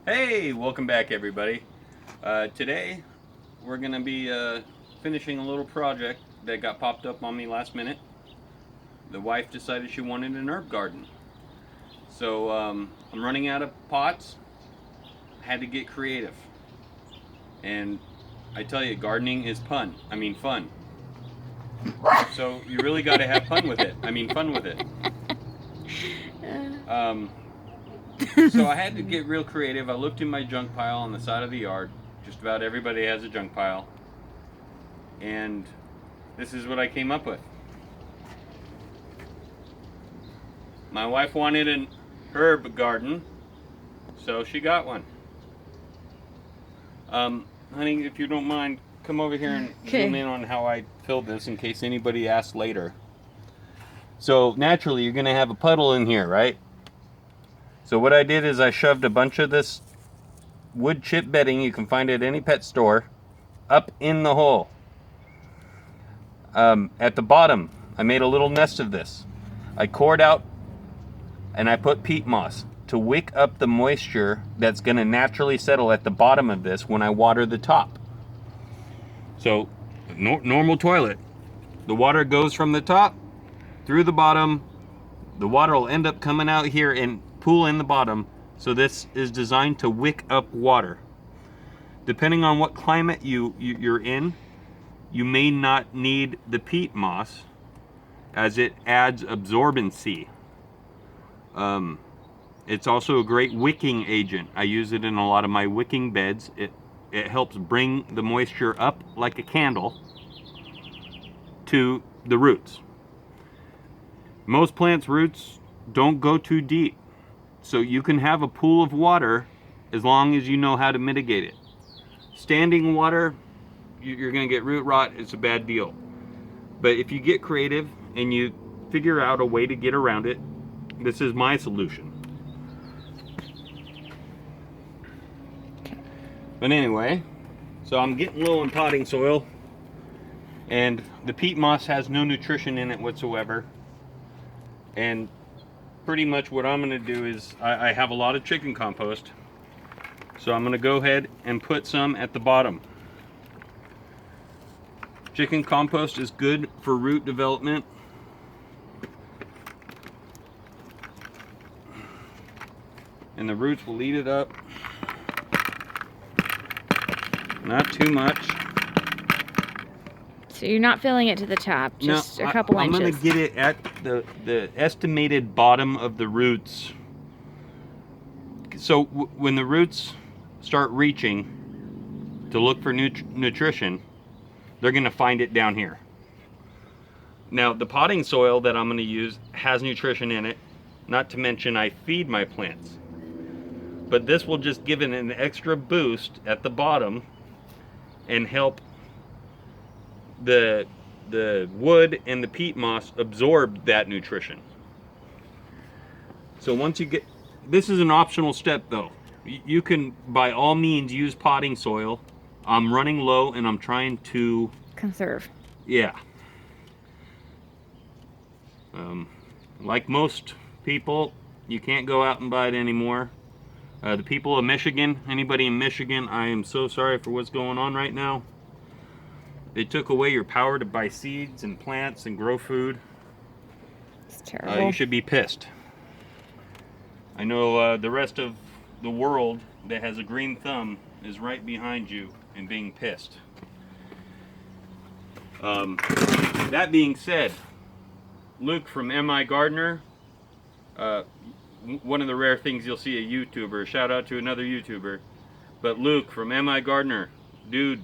Hey, welcome back everybody. Today we're going to be finishing a little project that got popped up on me last minute. The wife decided she wanted an herb garden. So I'm running out of pots. Had to get creative. And I tell you, gardening is fun. So you really got to have fun with it. Fun with it. Um, so I had to get real creative. I looked in my junk pile on the side of the yard. Just about everybody has a junk pile. And this is what I came up with. My wife wanted an herb garden, so she got one. Honey, if you don't mind, come over here and zoom in on how I filled this in case anybody asks later. So naturally, you're going to have a puddle in here, right? So what I did is I shoved a bunch of this wood chip bedding, you can find it at any pet store, up in the hole. At the bottom, I made a little nest of this. I cored out and I put peat moss to wick up the moisture that's going to naturally settle at the bottom of this when I water the top. So, normal toilet. The water goes from the top through the bottom. The water will end up coming out here and pool in the bottom. So this is designed to wick up water. Depending on what climate you're in, you may not need the peat moss as it adds absorbency. It's also a great wicking agent. I use it in a lot of my wicking beds. It helps bring the moisture up like a candle to the roots. Most plants' roots don't go too deep, so you can have a pool of water as long as you know how to mitigate it. Standing water, you're going to get root rot. It's a bad deal. But if you get creative and you figure out a way to get around it, this is my solution. But anyway, so I'm getting low on potting soil, and the peat moss has no nutrition in it whatsoever. And pretty much what I'm going to do is I have a lot of chicken compost, so I'm going to go ahead and put some at the bottom. Chicken compost is good for root development. And the roots will eat it up. Not too much. So you're not filling it to the top, just a couple inches. I'm going to get it at the estimated bottom of the roots. So when the roots start reaching to look for nutrition, they're going to find it down here. Now the potting soil that I'm going to use has nutrition in it, not to mention I feed my plants. But this will just give it an extra boost at the bottom and help the wood and the peat moss absorb that nutrition. So once you get, this is an optional step though. You can by all means use potting soil. I'm running low and I'm trying to conserve. Yeah. Like most people, you can't go out and buy it anymore. The people of Michigan, anybody in Michigan, I am so sorry for what's going on right now. They took away your power to buy seeds and plants and grow food. It's terrible. You should be pissed. I know the rest of the world that has a green thumb is right behind you and being pissed. That being said, Luke from MI Gardener, one of the rare things you'll see a YouTuber, shout out to another YouTuber, but Luke from MI Gardener, dude,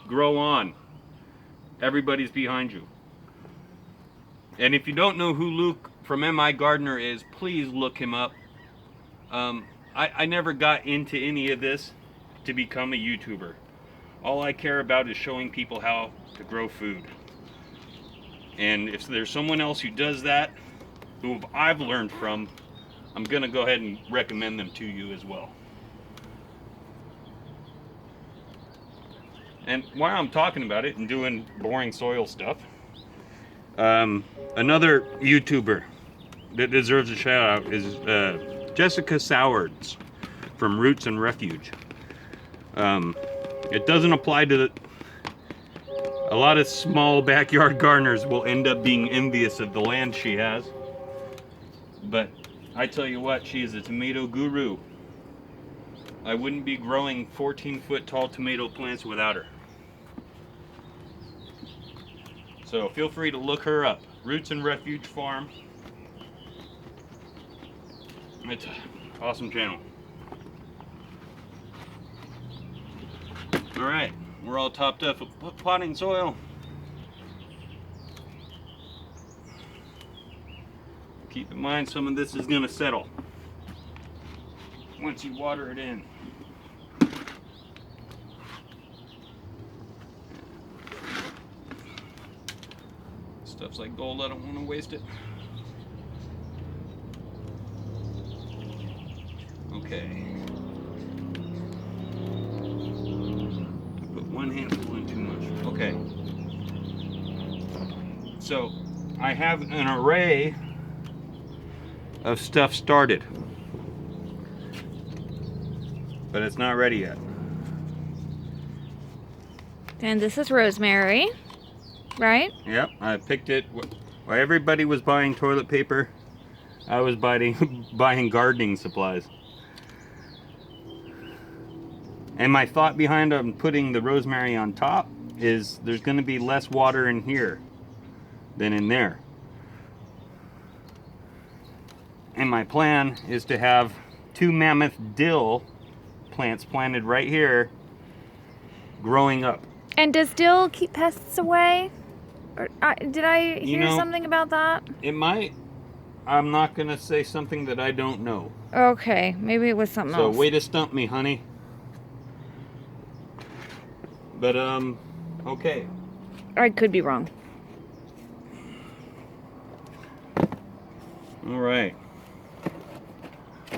grow on. Everybody's behind you. And if you don't know who Luke from MI Gardener is, please look him up. I never got into any of this to become a YouTuber. All I care about is showing people how to grow food. And if there's someone else who does that, who I've learned from, I'm going to go ahead and recommend them to you as well. And while I'm talking about it and doing boring soil stuff, another YouTuber that deserves a shout out is Jessica Sowards. from Roots and Refuge. It doesn't apply to a lot of small backyard gardeners will end up being envious of the land she has. But I tell you what, she is a tomato guru. I wouldn't be growing 14-foot tall tomato plants without her. So feel free to look her up. Roots and Refuge Farm. It's an awesome channel. Alright, we're all topped up with potting soil. Keep in mind some of this is going to settle once you water it in. Stuff's like gold, I don't want to waste it. Okay. I put one handful in too much. Okay. So, I have an array of stuff started, but it's not ready yet. And this is rosemary, right? Yep, I picked it. While everybody was buying toilet paper, I was buying gardening supplies. And my thought behind putting the rosemary on top is there's going to be less water in here than in there. And my plan is to have 2 mammoth dill plants planted right here, growing up. And does dill keep pests away? Or, did I hear something about that? It might. I'm not going to say something that I don't know. Okay, maybe it was something else. So way to stump me, honey. But, okay. I could be wrong. All right.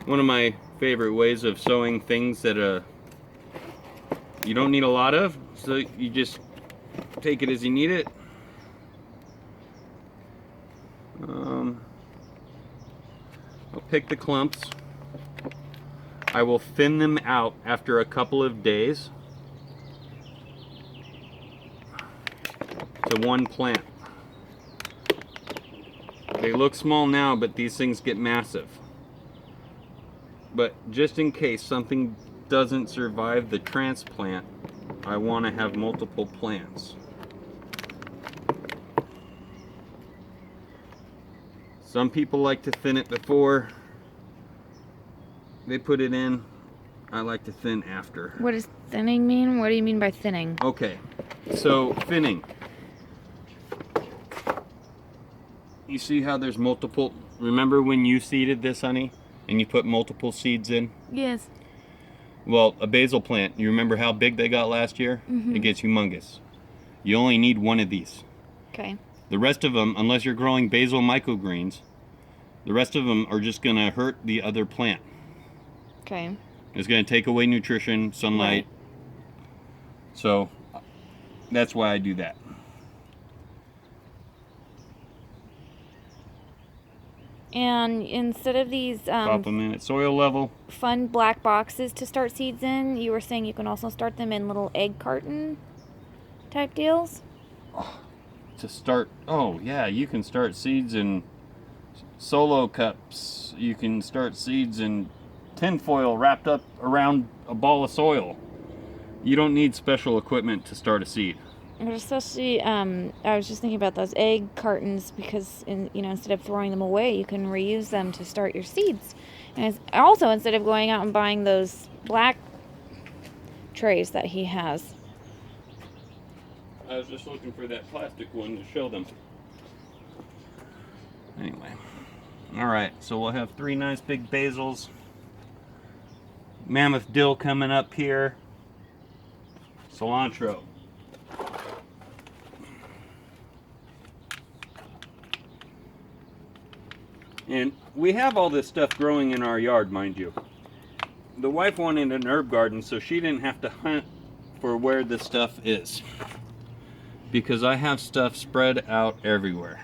One of my favorite ways of sowing things that you don't need a lot of, so you just take it as you need it. I'll pick the clumps. I will thin them out after a couple of days to one plant. They look small now, but these things get massive. But just in case something doesn't survive the transplant, I want to have multiple plants. Some people like to thin it before they put it in. I like to thin after. What does thinning mean? What do you mean by thinning? Okay, so thinning. You see how there's multiple, remember when you seeded this, honey, and you put multiple seeds in? Yes. Well, a basil plant, you remember how big they got last year? Mm-hmm. It gets humongous. You only need one of these. Okay. The rest of them, unless you're growing basil microgreens, the rest of them are just going to hurt the other plant. Okay. It's going to take away nutrition, sunlight. Right. So that's why I do that. And instead of these Pop them in at soil level. fun black boxes to start seeds in, you were saying you can also start them in little egg carton type deals? To start, oh yeah, you can start seeds in solo cups. You can start seeds in tinfoil wrapped up around a ball of soil. You don't need special equipment to start a seed. But especially, I was just thinking about those egg cartons because, instead of throwing them away, you can reuse them to start your seeds. And also, instead of going out and buying those black trays that he has. I was just looking for that plastic one to show them. Anyway. Alright, so we'll have 3 nice big basils. Mammoth dill coming up here. Cilantro. And we have all this stuff growing in our yard, mind you. The wife wanted an herb garden, so she didn't have to hunt for where this stuff is. Because I have stuff spread out everywhere.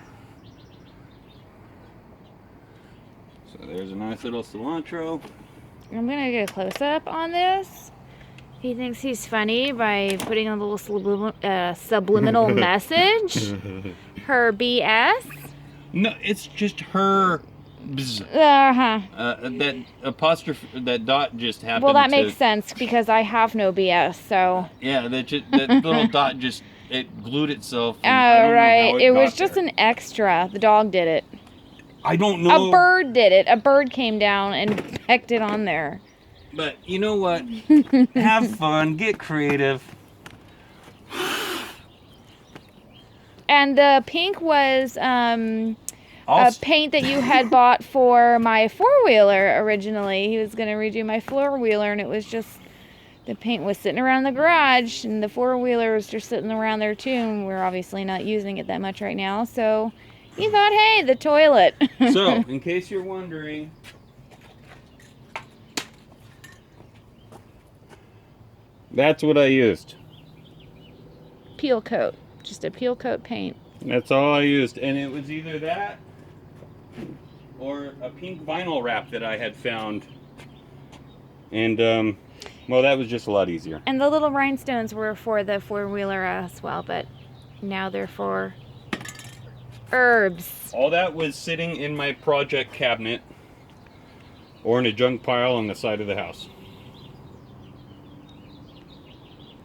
So there's a nice little cilantro. I'm gonna get a close up on this. He thinks he's funny by putting a little subliminal message. Her BS. No, it's just her. That apostrophe, that dot just happened. Well, that makes sense because I have no BS. So. Yeah, that little dot just it glued itself. Oh, right. It was just an extra. The dog did it. I don't know. A bird did it. A bird came down and pecked it on there. But you know what? Have fun. Get creative. And the pink was a paint that you had bought for my four-wheeler originally. He was going to redo my four-wheeler, and it was just, the paint was sitting around the garage, and the four-wheeler was just sitting around there too, and we're obviously not using it that much right now, so he thought, hey, the toilet. So, in case you're wondering, that's what I used. Peel coat. Just a peel coat paint. That's all I used, and it was either that or a pink vinyl wrap that I had found, and well, that was just a lot easier. And the little rhinestones were for the four-wheeler as well, but now they're for herbs. All that was sitting in my project cabinet or in a junk pile on the side of the house.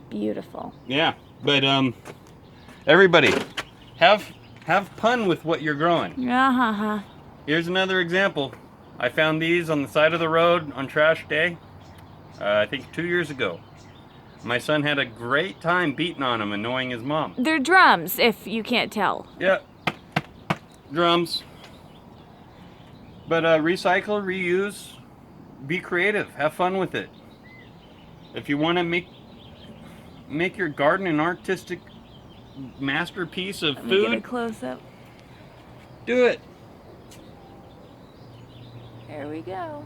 Beautiful. Yeah, but everybody, have fun with what you're growing. Here's another example. I found these on the side of the road on trash day, I think 2 years ago. My son had a great time beating on them, annoying his mom. They're drums, if you can't tell. Yeah, drums. But recycle, reuse, be creative, have fun with it. If you want to make your garden an artistic masterpiece of Let me get a food, close up. do it. There we go.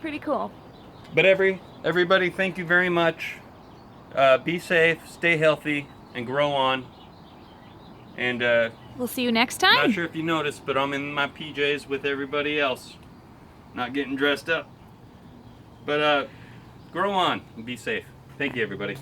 Pretty cool. But everybody, thank you very much. Be safe, stay healthy, and grow on. And We'll see you next time. not sure if you noticed, but I'm in my PJs with everybody else, not getting dressed up. But grow on and be safe. Thank you, everybody.